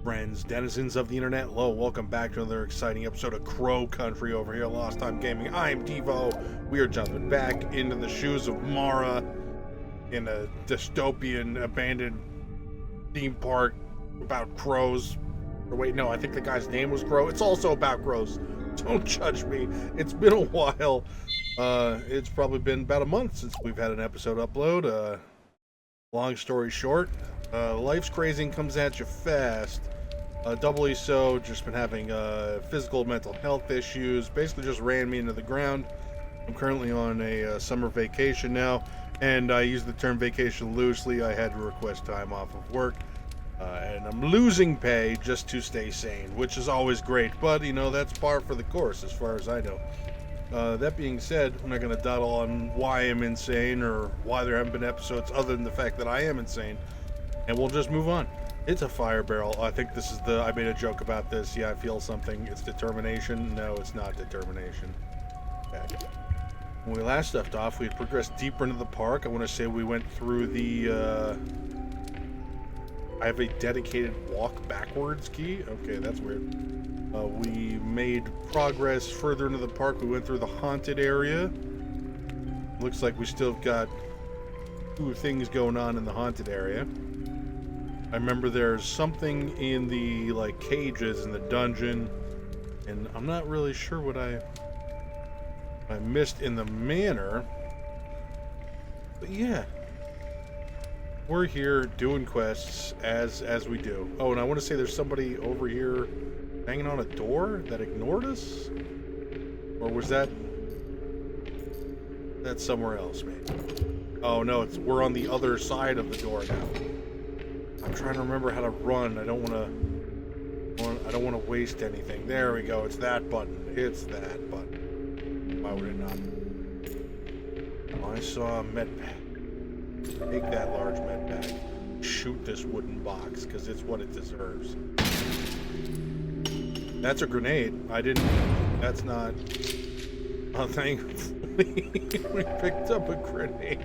Friends, denizens of the internet, hello, welcome back to another exciting episode of Crow Country over here at Lost Time Gaming. I am Devo. We are jumping back into the shoes of Mara in a dystopian abandoned theme park about crows. Or wait, no, I think the guy's name was Crow. It's also about crows. Don't judge me. It's been a while. It's probably been about a month since we've had an episode upload. Long story short, life's crazy and comes at you fast. Doubly so, just been having physical, mental health issues. Basically just ran me into the ground. I'm currently on a summer vacation now, and I use the term vacation loosely. I had to request time off of work, and I'm losing pay just to stay sane, which is always great, but you know, that's par for the course as far as I know. That being said, I'm not going to dawdle on why I'm insane or why there haven't been episodes other than the fact that I am insane, and we'll just move on. It's a fire barrel. I think this is I made a joke about this. Yeah, I feel something. It's determination. No, it's not determination. Okay. When we last left off, we had progressed deeper into the park. I want to say we went through the, I have a dedicated walk backwards key. Okay, that's weird. We made progress further into the park. We went through the haunted area. Looks like we still got 2 things going on in the haunted area. I remember there's something in the, like, cages in the dungeon, and I'm not really sure what I missed in the manor. But yeah, we're here doing quests as we do. Oh, and I want to say there's somebody over here hanging on a door that ignored us? Or was that's somewhere else, maybe? Oh no, we're on the other side of the door now. I'm trying to remember how to run. I don't want to waste anything. There we go. It's that button. It's that button. Why would it not? Oh, I saw a med pack. Take that large med pack. Shoot this wooden box because it's what it deserves. That's a grenade. That's not. Oh, thankfully we picked up a grenade.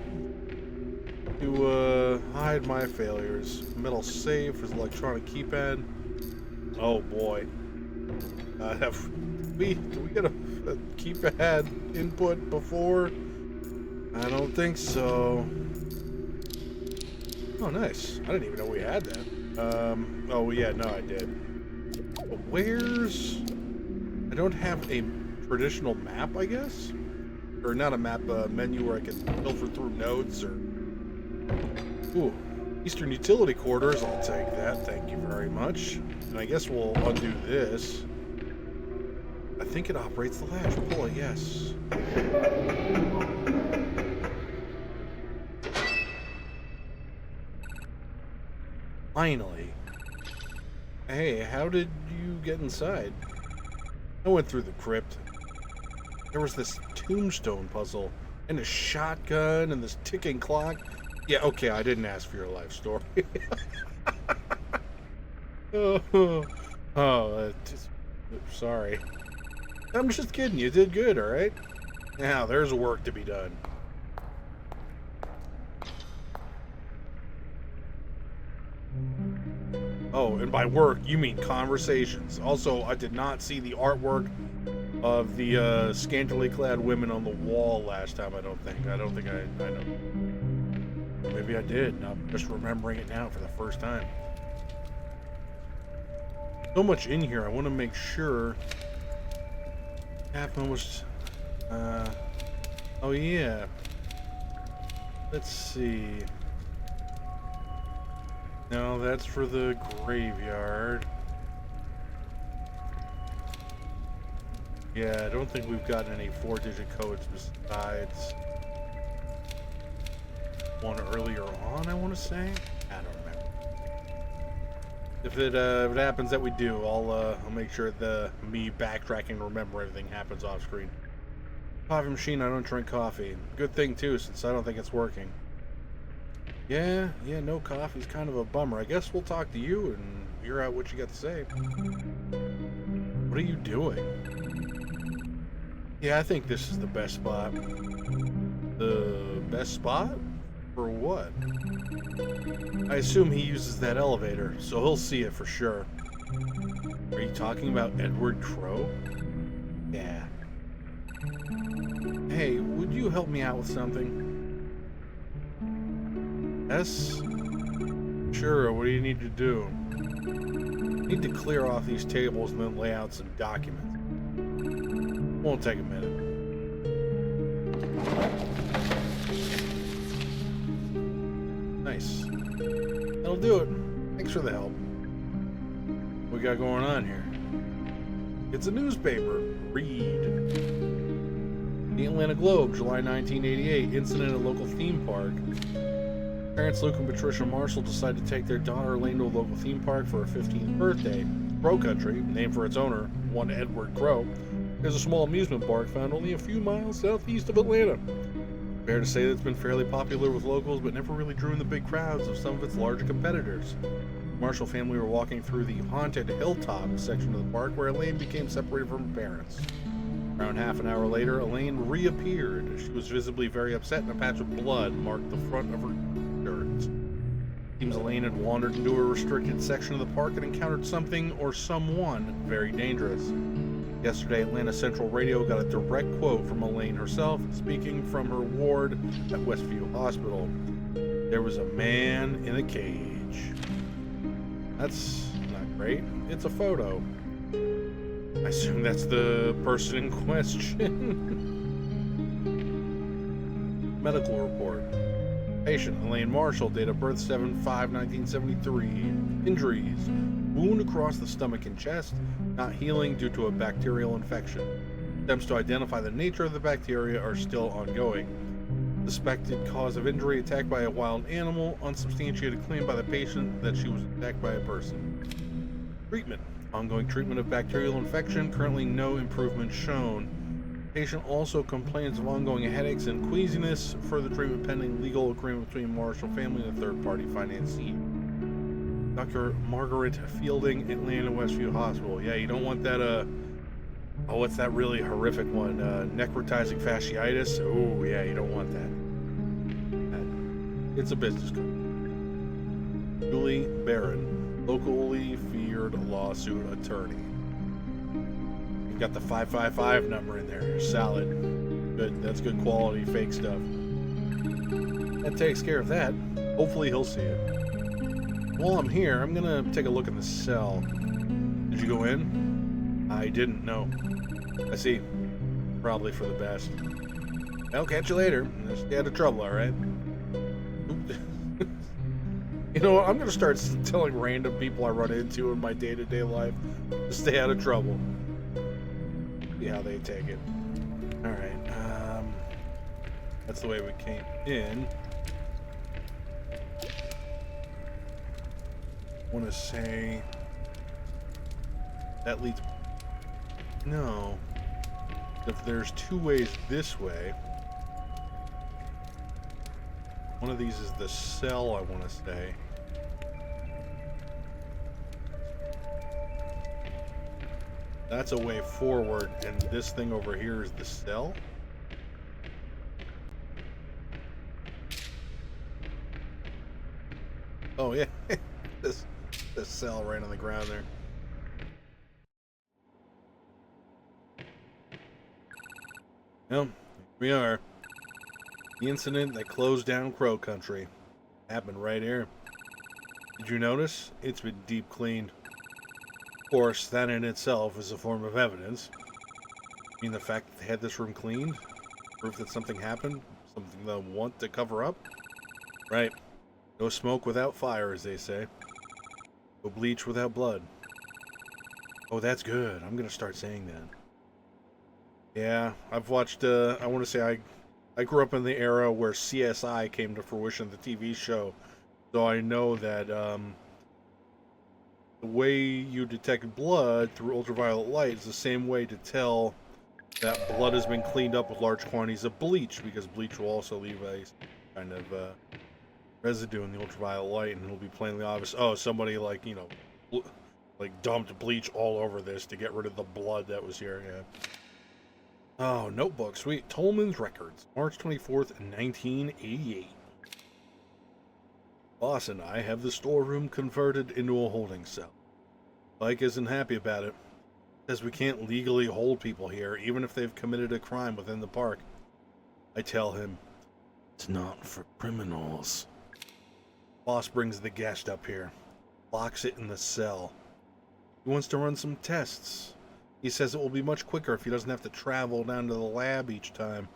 To hide my failures. Metal safe is electronic keypad. Oh boy. Do we get a keypad input before? I don't think so. Oh nice. I didn't even know we had that. Oh yeah, no I did. But I don't have a traditional map, I guess? Or not a map, menu where I can filter through notes or... Ooh, Eastern Utility Quarters, I'll take that, thank you very much. And I guess we'll undo this. I think it operates the latch. Pull it, yes. Finally. Hey, how did you get inside? I went through the crypt. There was this tombstone puzzle, and a shotgun, and this ticking clock. Yeah, okay, I didn't ask for your life story. Sorry. I'm just kidding, you did good, alright? Now, there's work to be done. Oh, and by work, you mean conversations. Also, I did not see the artwork of the scantily clad women on the wall last time, I don't think. I know. Maybe I did. I'm just remembering it now for the first time. So much in here. I want to make sure. Happened was. Oh yeah. Let's see. No, that's for the graveyard. Yeah, I don't think we've gotten any 4-digit codes besides one earlier on, I want to say. I don't remember. If it happens that we do, I'll make sure me backtracking to remember everything happens off screen. Coffee machine, I don't drink coffee. Good thing too, since I don't think it's working. Yeah, no coffee's kind of a bummer. I guess we'll talk to you and hear out what you got to say. What are you doing? Yeah, I think this is the best spot. The best spot? For what? I assume he uses that elevator, so he'll see it for sure. Are you talking about Edward Crowe? Yeah. Hey, would you help me out with something? Yes? Sure, what do you need to do? I need to clear off these tables and then lay out some documents. Won't take a minute. Nice. That'll do it. Thanks for the help. What we got going on here? It's a newspaper. Read. The Atlanta Globe, July 1988. Incident at a local theme park. Parents Luke and Patricia Marshall decided to take their daughter Elaine to a local theme park for her 15th birthday. Crow Country, named for its owner, one Edward Crowe, is a small amusement park found only a few miles southeast of Atlanta. Fair to say that it's been fairly popular with locals, but never really drew in the big crowds of some of its larger competitors. The Marshall family were walking through the haunted hilltop section of the park where Elaine became separated from her parents. Around half an hour later, Elaine reappeared. She was visibly very upset, and a patch of blood marked the front of her shirt. It seems Elaine had wandered into a restricted section of the park and encountered something or someone very dangerous. Yesterday, Atlanta Central Radio got a direct quote from Elaine herself, speaking from her ward at Westview Hospital. There was a man in a cage. That's not great. It's a photo. I assume that's the person in question. Medical report. Patient Elaine Marshall, date of birth 7/5/1973. Injuries: wound across the stomach and chest, not healing due to a bacterial infection. Attempts to identify the nature of the bacteria are still ongoing. Suspected cause of injury: attacked by a wild animal. Unsubstantiated claim by the patient that she was attacked by a person. Treatment: ongoing treatment of bacterial infection. Currently no improvement shown. Patient also complains of ongoing headaches and queasiness. Further treatment pending. Legal agreement between Marshall family and a third-party financier. Dr. Margaret Fielding, Atlanta Westview Hospital. Yeah, you don't want that, oh, what's that really horrific one? Necrotizing fasciitis? Oh, yeah, you don't want that. It's a business card. Julie Barron, locally feared lawsuit attorney. You got the 555 number in there. Solid. Good. That's good quality fake stuff. That takes care of that. Hopefully he'll see it. While I'm here, I'm gonna take a look in the cell. Did you go in? I didn't, no. I see. Probably for the best. I'll catch you later. Stay out of trouble, alright? You know what? I'm gonna start telling random people I run into in my day-to-day life to stay out of trouble. See how they take it. Alright, that's the way we came in. I want to say that leads. No, if there's two ways this way, one of these is the cell, I want to say. That's a way forward, and this thing over here is the cell. Oh yeah. this cell right on the ground there. Well, here we are. The incident that closed down Crow Country happened right here. Did you notice? It's been deep cleaned. Of course, that in itself is a form of evidence. I mean, the fact that they had this room cleaned, proof that something happened, something they'll want to cover up. Right. No smoke without fire, as they say. No bleach without blood. Oh, that's good. I'm gonna start saying that. Yeah, I've watched, I want to say I grew up in the era where CSI came to fruition, the TV show. So I know that, the way you detect blood through ultraviolet light is the same way to tell that blood has been cleaned up with large quantities of bleach, because bleach will also leave a kind of, residue in the ultraviolet light, and it'll be plainly obvious. Oh, somebody, like, you know, like dumped bleach all over this to get rid of the blood that was here. Yeah. Oh, notebook, sweet. Tolman's Records, March 24th, 1988. Boss and I have the storeroom converted into a holding cell. Mike isn't happy about it. Says we can't legally hold people here, even if they've committed a crime within the park. I tell him, it's not for criminals. Boss brings the guest up here, locks it in the cell. He wants to run some tests. He says it will be much quicker if he doesn't have to travel down to the lab each time.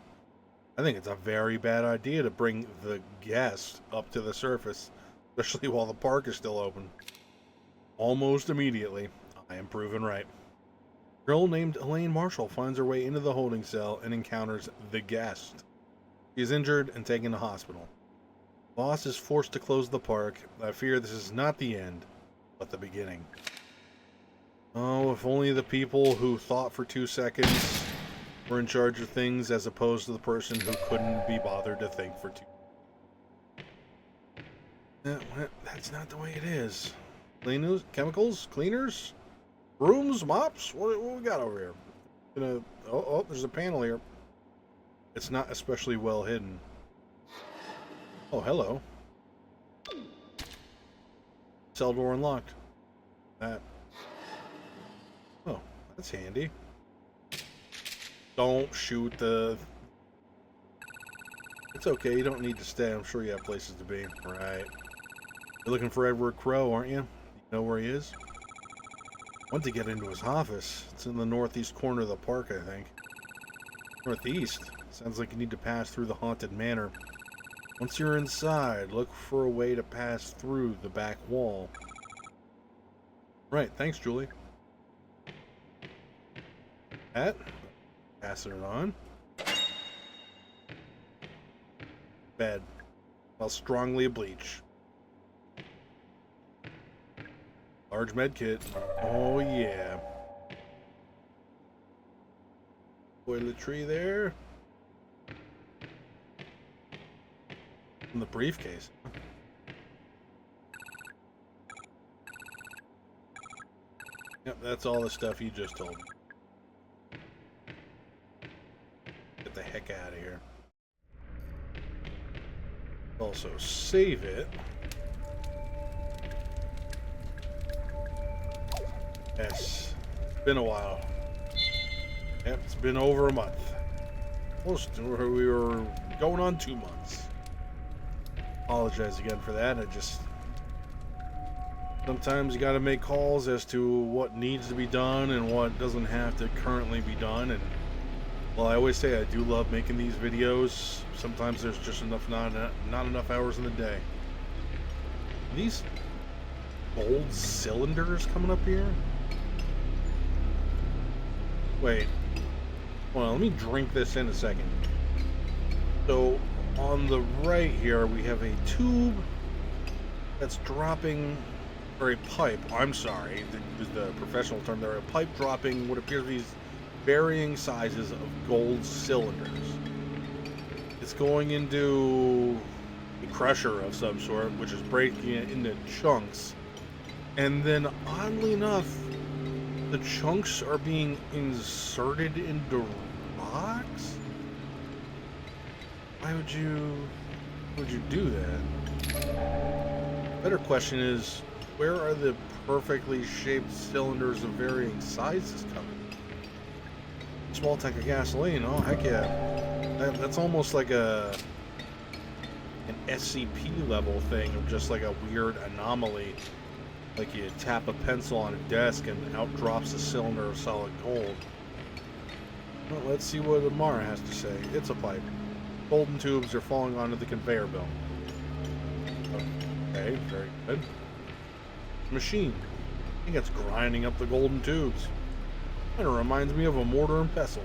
I think it's a very bad idea to bring the guest up to the surface, especially while the park is still open. Almost immediately, I am proven right. A girl named Elaine Marshall finds her way into the holding cell and encounters the guest. She is injured and taken to hospital. Boss is forced to close the park. I fear this is not the end, but the beginning. Oh, if only the people who thought for 2 seconds were in charge of things as opposed to the person who couldn't be bothered to think for 2. That's not the way it is. Cleaners, chemicals, cleaners, brooms, mops. What we got over here? Oh, there's a panel here. It's not especially well hidden. Oh, hello. Cell door unlocked. Oh, that's handy. Don't shoot the... It's okay, you don't need to stay. I'm sure you have places to be. Right. You're looking for Edward Crow, aren't you? You know where he is? I want to get into his office. It's in the northeast corner of the park, I think. Northeast? Sounds like you need to pass through the haunted manor. Once you're inside, look for a way to pass through the back wall. Right, thanks, Julie. That. Passing it on. Bed. I'll strongly bleach. Large med kit. Oh yeah. Toiletry there. In the briefcase. Yep, that's all the stuff you just told me. Get the heck out of here. Also save it. Yes, it's been a while. Yep, it's been over a month. We were going on 2 months. Apologize again for that. Sometimes you gotta make calls as to what needs to be done and what doesn't have to currently be done. And well, I always say I do love making these videos. Sometimes there's just not enough hours in the day. These gold cylinders coming up here? Wait. Well, let me drink this in a second. So, on the right here, we have a tube that's dropping, or a pipe, I'm sorry, the professional term there, a pipe dropping what appears to be varying sizes of gold cylinders. It's going into a crusher of some sort, which is breaking it into chunks. And then, oddly enough, the chunks are being inserted into rocks? Why would you do that? Better question is, where are the perfectly shaped cylinders of varying sizes coming? Small tank of gasoline, oh heck yeah. That's almost like an SCP level thing, of just like a weird anomaly. Like you tap a pencil on a desk and out drops a cylinder of solid gold. Well, let's see what Amara has to say. It's a pipe. Golden tubes are falling onto the conveyor belt. Okay, very good. Machine. I think it's grinding up the golden tubes. Kind of reminds me of a mortar and pestle.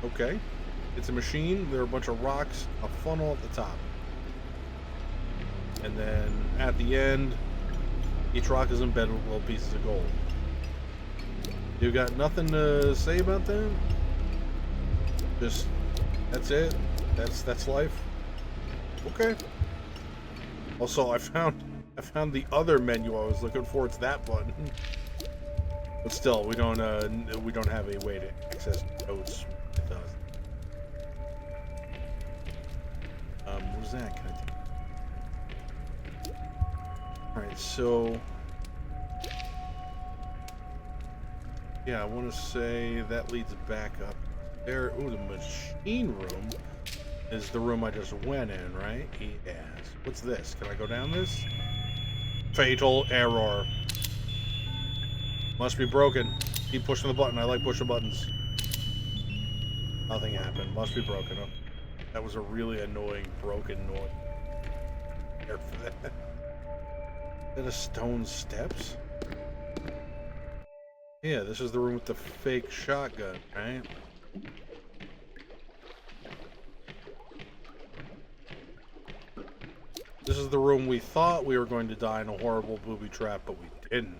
Okay. It's a machine. There are a bunch of rocks, a funnel at the top. And then at the end, each rock is embedded with little pieces of gold. You got nothing to say about that? Just, that's it? That's life? Okay. Also, I found the other menu I was looking for. It's that button. But still, we don't have a way to access notes. What was that? Can I take... Alright, so Yeah, I want to say that leads back up there. Ooh, the machine room is the room I just went in, right? Yes. What's this? Can I go down this? Fatal error. Must be broken. Keep pushing the button. I like pushing buttons. Nothing happened. Must be broken. Oh, that was a really annoying broken noise. There for that. Is that a stone steps? Yeah, this is the room with the fake shotgun, right? This is the room we thought we were going to die in a horrible booby trap, but we didn't.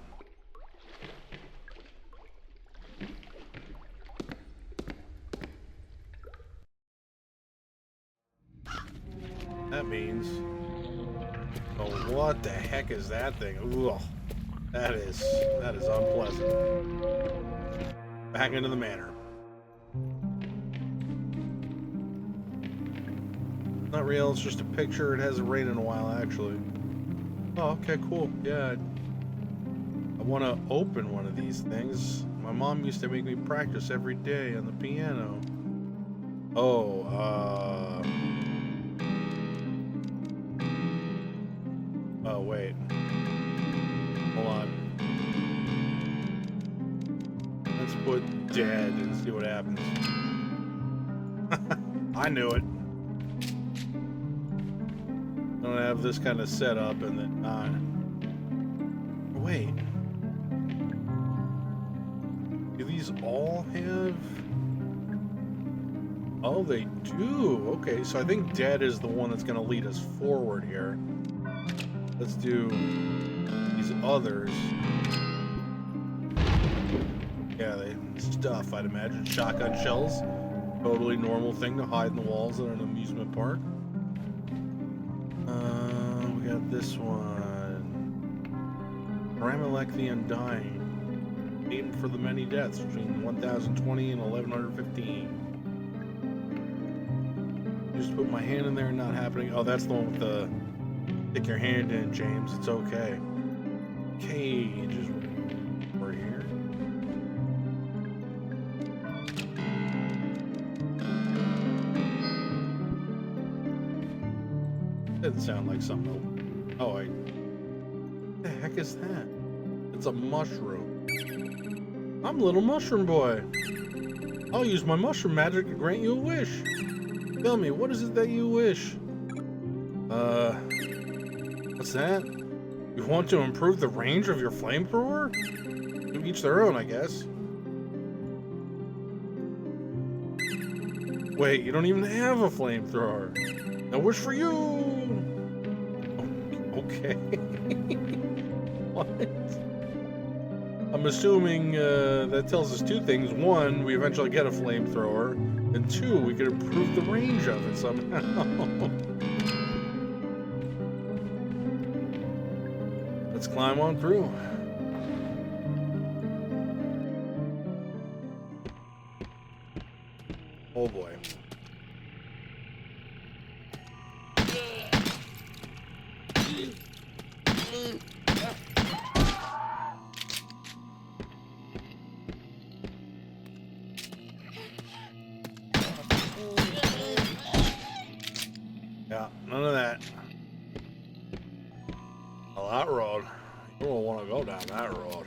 That means... Oh, what the heck is that thing? Ugh. That is unpleasant. Back into the manor. Not real, it's just a picture. It hasn't rained in a while, actually. Oh, okay, cool. Yeah. I want to open one of these things. My mom used to make me practice every day on the piano. Oh, oh, wait. Hold on. Let's put dead and see what happens. I knew it. I'm gonna have this kind of set up and then not. Wait. Do these all have... Oh, they do. Okay, so I think dead is the one that's gonna lead us forward here. Let's do these others. Yeah, they stuff, I'd imagine. Shotgun shells. Totally normal thing to hide in the walls at an amusement park. We got this one. Ramalek the Undying. Aimed for the many deaths between 1020 and 1115. Just put my hand in there and not happening. Oh, that's the one with the... Stick your hand in, James. It's okay. Cage is over here. Doesn't sound like something. Oh, what the heck is that? It's a mushroom. I'm little mushroom boy. I'll use my mushroom magic to grant you a wish. Tell me, what is it that you wish? What's that? You want to improve the range of your flamethrower? To each their own, I guess. Wait, you don't even have a flamethrower. No wish for you! Okay. What? I'm assuming that tells us two things. One, we eventually get a flamethrower. And two, we can improve the range of it somehow. Let's climb on through. Oh boy. Yeah, none of that. Well, that road. You don't want to go down that road.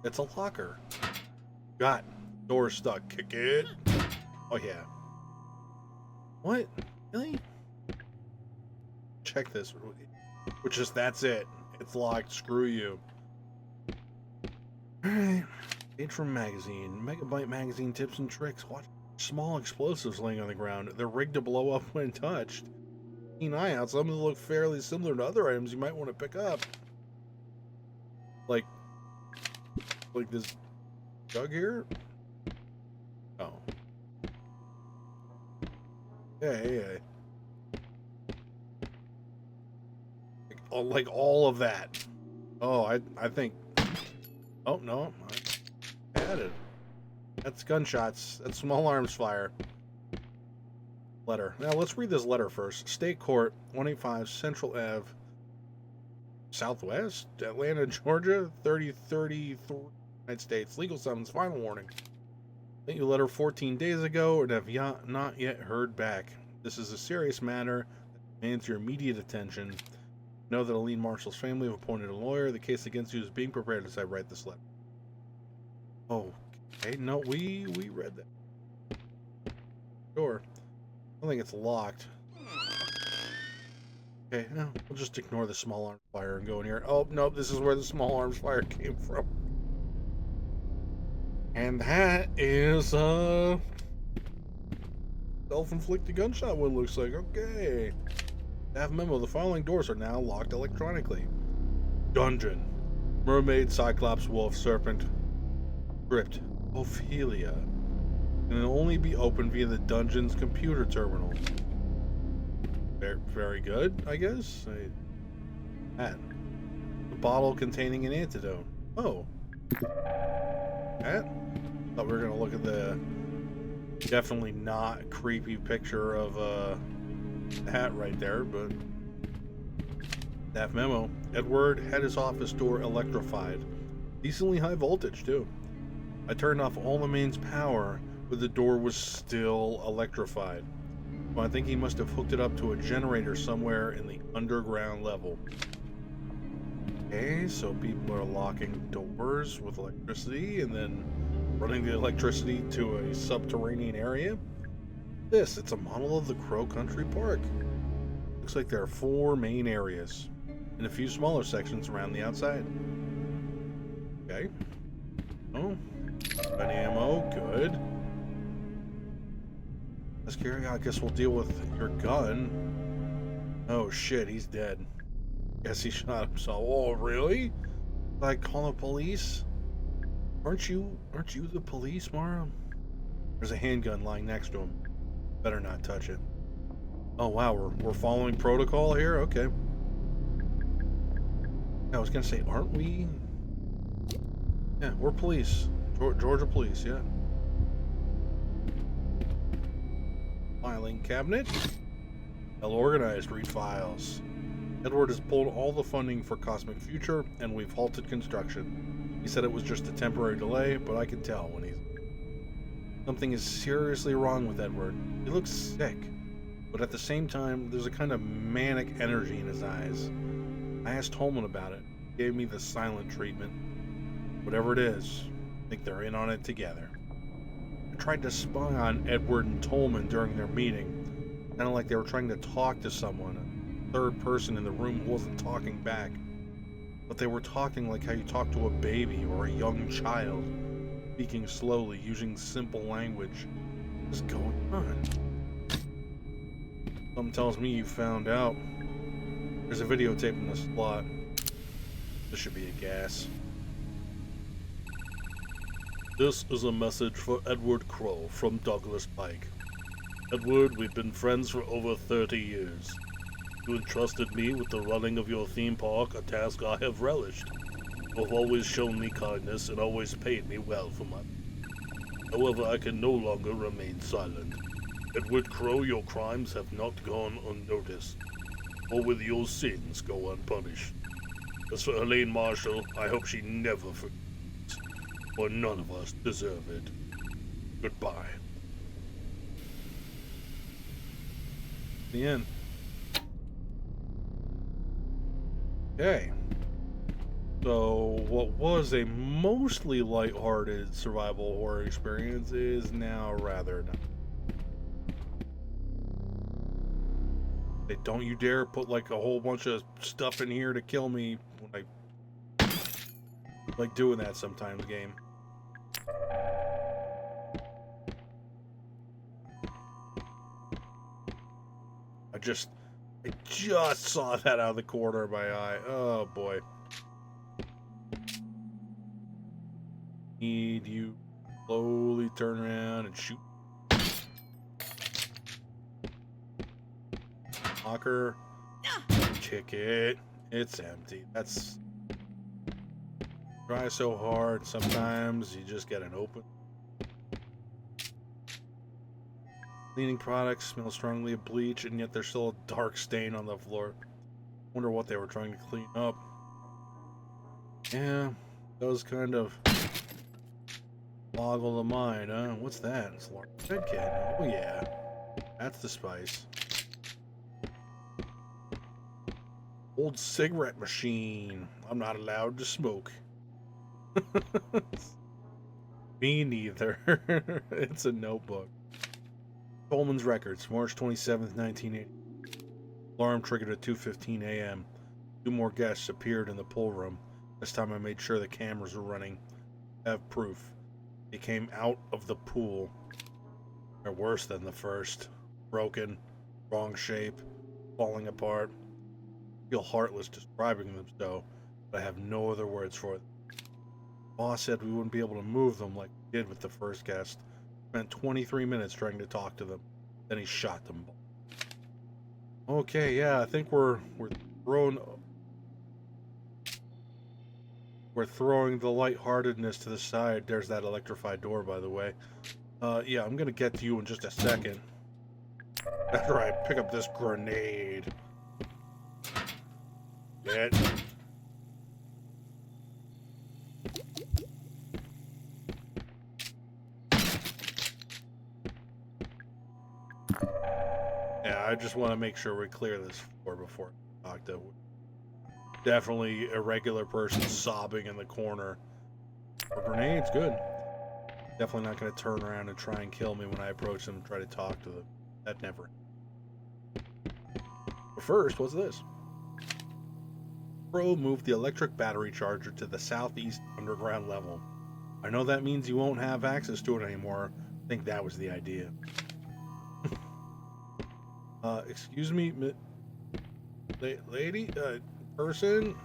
It's a locker. Got door stuck. Kick it. Oh yeah. What? Really? Check this. Which is that's it. It's locked. Screw you. Alright. Page from magazine. Megabyte magazine tips and tricks. Watch small explosives laying on the ground. They're rigged to blow up when touched. Keen eye out. Some of them look fairly similar to other items you might want to pick up. Like this jug here? Oh. Yeah. Like all of that. Oh, I think. Oh no, I added. That's gunshots. That's small arms fire. Letter. Now let's read this letter first. State Court, 185 Central Ave, Southwest, Atlanta, Georgia, 3033, United States. Legal summons, final warning. Sent you a letter 14 days ago and have not yet heard back. This is a serious matter that demands your immediate attention. Know that Aline Marshall's family have appointed a lawyer. The case against you is being prepared as I write this letter. Oh, okay. No, we read that. Sure. I don't think it's locked. Okay, no, we'll just ignore the small arms fire and go in here. Oh, no, this is where the small arms fire came from. And that is, self-inflicted gunshot wound, looks like. Okay. Staff memo, the following doors are now locked electronically. Dungeon. Mermaid, Cyclops, Wolf, Serpent. Crypt. Ophelia. Can only be opened via the dungeon's computer terminal. Very good, I guess. The bottle containing an antidote. Oh. That? Thought we were gonna look at the definitely not creepy picture of hat right there, but staff memo. Edward had his office door electrified. Decently high voltage too. I turned off all the mains power, but the door was still electrified. Well, I think he must have hooked it up to a generator somewhere in the underground level. Okay, so people are locking doors with electricity and then running the electricity to a subterranean area. It's a model of the Crow Country Park. Looks like there are 4 main areas and a few smaller sections around the outside. Okay. Oh, gun ammo, good. That's scary. I guess we'll deal with your gun. Oh shit, he's dead. Guess he shot himself. Oh, really? Did I call the police? Aren't you the police, Mara? There's a handgun lying next to him. Better not touch it. Oh wow, we're following protocol here? Okay. I was gonna say, aren't we? Yeah, we're police. Georgia police, yeah. Filing cabinet. Well organized, read files. Edward has pulled all the funding for Cosmic Future, and we've halted construction. He said it was just a temporary delay, but I can tell when he's... Something is seriously wrong with Edward. He looks sick, but at the same time, there's a kind of manic energy in his eyes. I asked Holman about it. He gave me the silent treatment. Whatever it is, I think they're in on it together. I tried to spy on Edward and Tolman during their meeting, kind of like they were trying to talk to someone, a third person in the room who wasn't talking back. But they were talking like how you talk to a baby or a young child, speaking slowly, using simple language. What's going on? Something tells me you found out. There's a videotape in the slot. This should be a gas. This is a message for Edward Crow from Douglas Pike. Edward, we've been friends for over 30 years. You entrusted me with the running of your theme park, a task I have relished. You have always shown me kindness and always paid me well for my... However, I can no longer remain silent. Edward Crow, your crimes have not gone unnoticed, or will your sins go unpunished. As for Elaine Marshall, I hope she never forgets. For none of us deserve it. Goodbye. The end. Okay. So, what was a mostly lighthearted survival horror experience is now rather not. Hey, don't you dare put like a whole bunch of stuff in here to kill me when I like doing that sometimes, game. I just saw that out of the corner of my eye. Oh boy. Need you slowly turn around and shoot. Locker. Kick it. It's empty. That's... Try so hard, sometimes you just get an open. Cleaning products smell strongly of bleach, and yet there's still a dark stain on the floor. Wonder what they were trying to clean up. Yeah, those kind of boggle the mind, huh? What's that? It's a large red kid. Oh yeah, that's the spice. Old cigarette machine. I'm not allowed to smoke. Me neither. It's a notebook. Coleman's Records, March 27th, 1980. Alarm triggered at 2:15 a.m. 2 more guests appeared in the pool room. This time I made sure the cameras were running. I have proof. They came out of the pool. They're worse than the first. Broken, wrong shape, falling apart. I feel heartless describing them so, but I have no other words for it. Boss said we wouldn't be able to move them like we did with the first guest. Spent 23 minutes trying to talk to them. Then he shot them. Okay, yeah, I think we're throwing the lightheartedness to the side. There's that electrified door, by the way. Yeah, I'm gonna get to you in just a second. After I pick up this grenade. Get. Yeah, I just want to make sure we clear this floor before I talk to. Definitely a regular person sobbing in the corner. A grenade's good. Definitely not going to turn around and try and kill me when I approach them and try to talk to them. That never. But first, what's this? Pro moved the electric battery charger to the southeast underground level. I know that means you won't have access to it anymore. I think that was the idea. Excuse me, lady, person?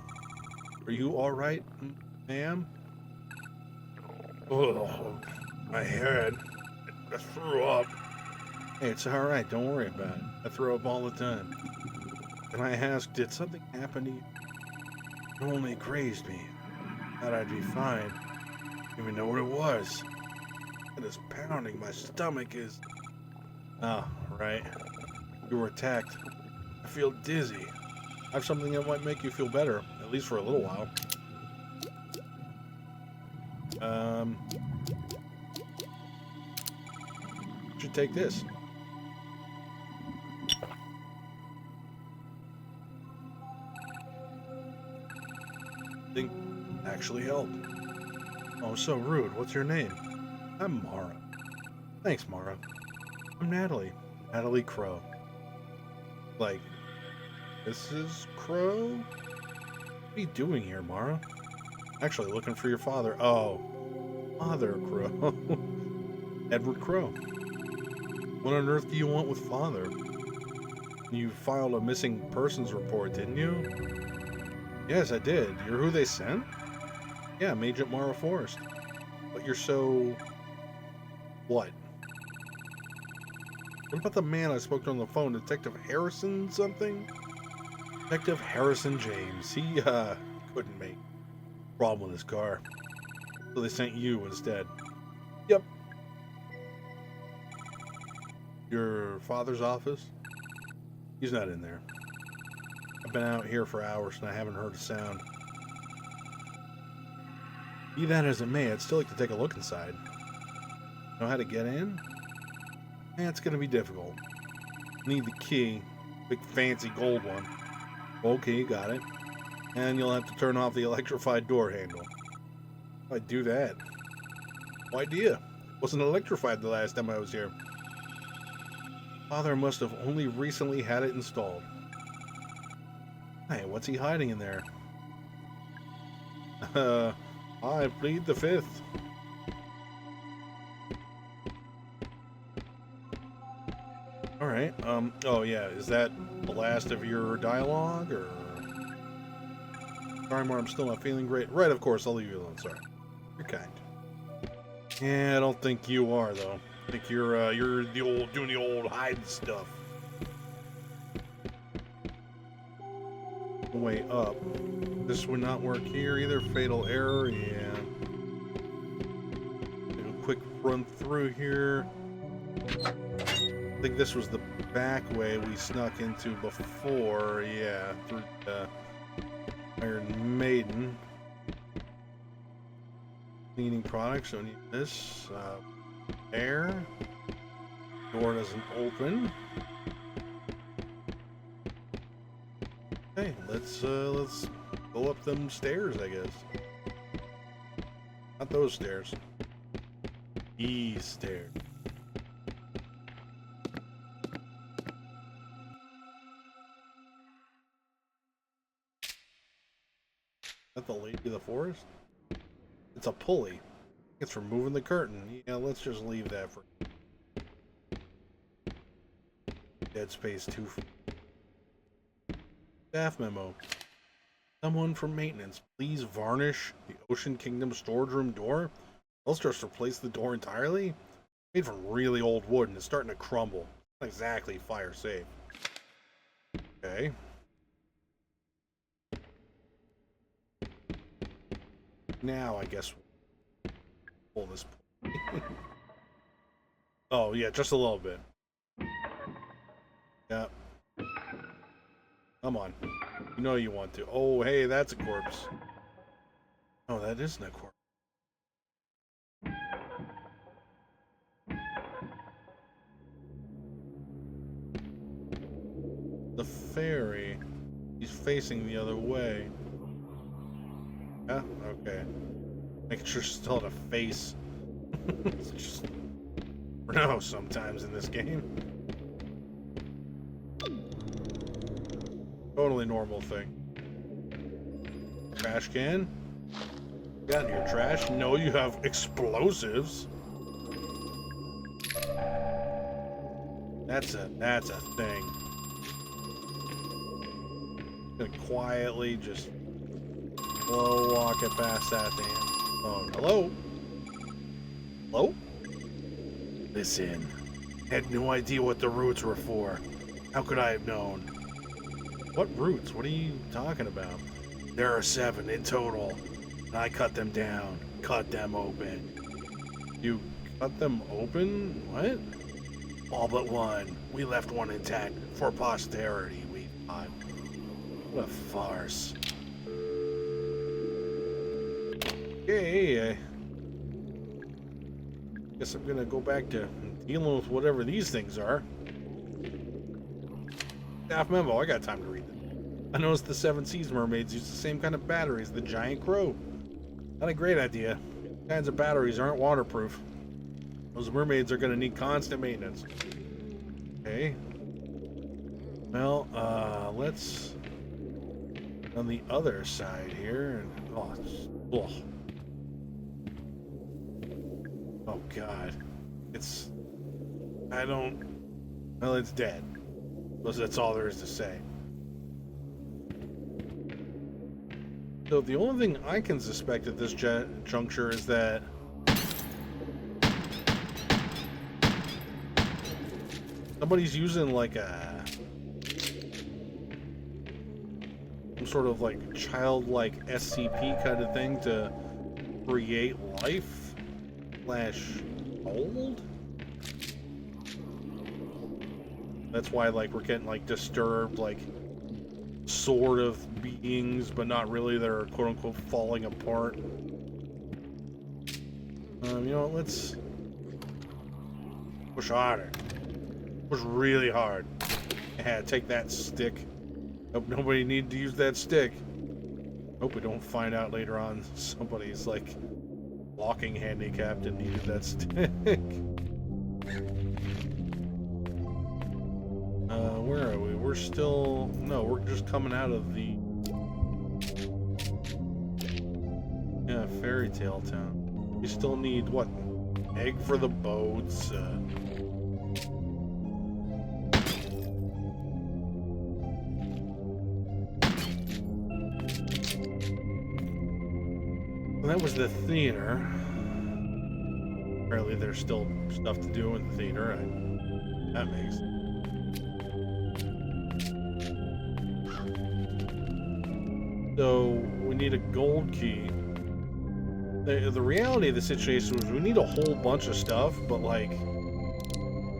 Are you alright, ma'am? Oh, my head. I threw up. Hey, it's alright, don't worry about it. I throw up all the time. Can I ask, did something happen to you? It only grazed me. Thought I'd be fine. Didn't even know what it was. It is pounding. My stomach is... Ah, right. You were attacked. I feel dizzy. I have something that might make you feel better, at least for a little while. You should take this. Think actually helped. Oh, so rude. What's your name? I'm Mara. Thanks, Mara. I'm Natalie. Natalie Crow. Like, Mrs. Crow? What are you doing here, Mara? Actually, looking for your father. Oh, Father Crow. Edward Crow. What on earth do you want with Father? You filed a missing persons report, didn't you? Yes, I did. You're who they sent? Yeah, I'm Agent Mara Forrest. But you're so... What? What about the man I spoke to on the phone? Detective Harrison something? Detective Harrison James. He, couldn't make a problem with his car. So they sent you instead. Yep. Your father's office? He's not in there. I've been out here for hours and I haven't heard a sound. Be that as it may, I'd still like to take a look inside. Know how to get in? Yeah, it's gonna be difficult. Need the key. Big fancy gold one. Okay, got it. And you'll have to turn off the electrified door handle. Why'd do that? No idea. Wasn't electrified the last time I was here. Father must have only recently had it installed. Hey, what's he hiding in there? I plead the fifth. Alright, oh yeah, is that the last of your dialogue, or... Sorry, Mar, I'm still not feeling great. Right, of course, I'll leave you alone, sorry. You're kind. Yeah, I don't think you are, though. I think you're the old, doing the old hide stuff. Way up. This would not work here either. Fatal error, yeah. Take a quick run through here. I think this was the back way we snuck into before, yeah, through Iron Maiden. Cleaning products, so I need this. Air. Door doesn't open. Okay, let's go up them stairs, I guess. Not those stairs. These stairs. Is that the lady of the forest? It's a pulley. It's for moving the curtain. Yeah, let's just leave that for Dead Space 2. Staff memo. Someone from maintenance, please varnish the Ocean Kingdom storage room door. Let's just replace the door entirely. Made from really old wood and it's starting to crumble. Not exactly fire safe. Okay. Now I guess we'll pull this. Oh yeah, just a little bit. Yeah. Come on. You know you want to. Oh, hey, that's a corpse. Oh, that isn't a corpse. The fairy. He's facing the other way. Yeah? Okay. Making sure she still had a face. It's just... no, sometimes in this game. Totally normal thing. Trash can. Got in your trash. No, you have explosives. That's a thing. Gonna quietly just slow walk it past that thing. Oh, hello? Hello? Listen, I had no idea what the roots were for. How could I have known? What roots? What are you talking about? There are 7 in total. And I cut them down. Cut them open. You cut them open? What? All but one. We left one intact for posterity, we thought. What a farce. Okay, guess I'm gonna go back to dealing with whatever these things are. Staff memo, I got time to read this. I noticed the 7 Seas mermaids use the same kind of battery as the giant crow. Not a great idea. These kinds of batteries aren't waterproof. Those mermaids are gonna need constant maintenance. Okay. Well, let's on the other side here. Oh, oh God. Well, it's dead. That's all there is to say. So the only thing I can suspect at this juncture is that somebody's using like some sort of like childlike SCP kind of thing to create life / mold. That's why like we're getting like disturbed like sort of beings, but not really. They're quote unquote falling apart. You know what, let's push harder. Push really hard. Yeah, take that stick. Hope nobody needed to use that stick. Hope we don't find out later on somebody's like walking handicapped and needed that stick. Where are we? We're still... No, we're just coming out of the... yeah, fairy tale town. We still need, what? Egg for the boats, well, that was the theater. Apparently there's still stuff to do in the theater. That makes sense. So we need a gold key. The reality of the situation is we need a whole bunch of stuff, but like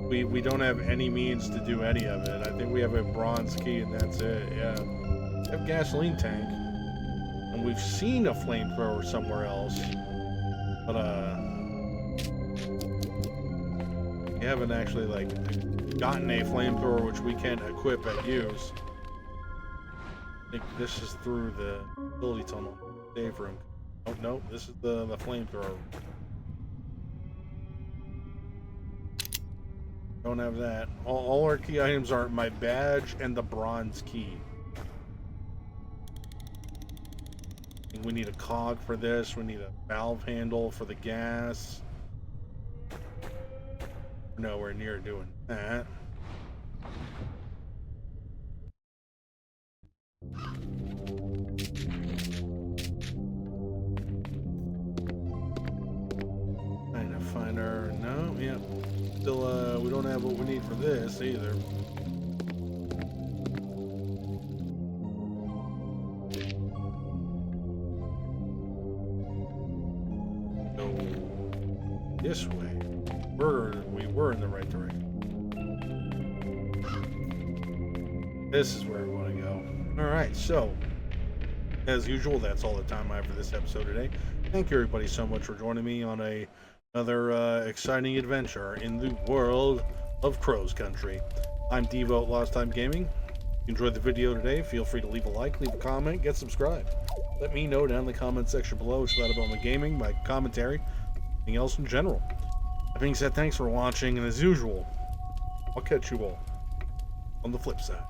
we don't have any means to do any of it. I think we have a bronze key and that's it. Yeah, we have a gasoline tank, and we've seen a flamethrower somewhere else. But we haven't actually like gotten a flamethrower which we can equip and use. I think this is through the utility tunnel, save room. Oh no, this is the flamethrower. Don't have that. All our key items are my badge and the bronze key. We need a cog for this. We need a valve handle for the gas. We're nowhere near doing that. Trying to find our... No, yeah. Still, we don't have what we need for this either. This way. We were in the right direction. This is where we want to go. Alright, so as usual, that's all the time I have for this episode today. Thank you everybody so much for joining me on another exciting adventure in the world of Crow's Country. I'm Devo at LostTimeGaming. If you enjoyed the video today, feel free to leave a like, leave a comment, get subscribed. Let me know down in the comment section below what you thought about my gaming, my commentary, anything else in general. That being said, thanks for watching, and as usual, I'll catch you all on the flip side.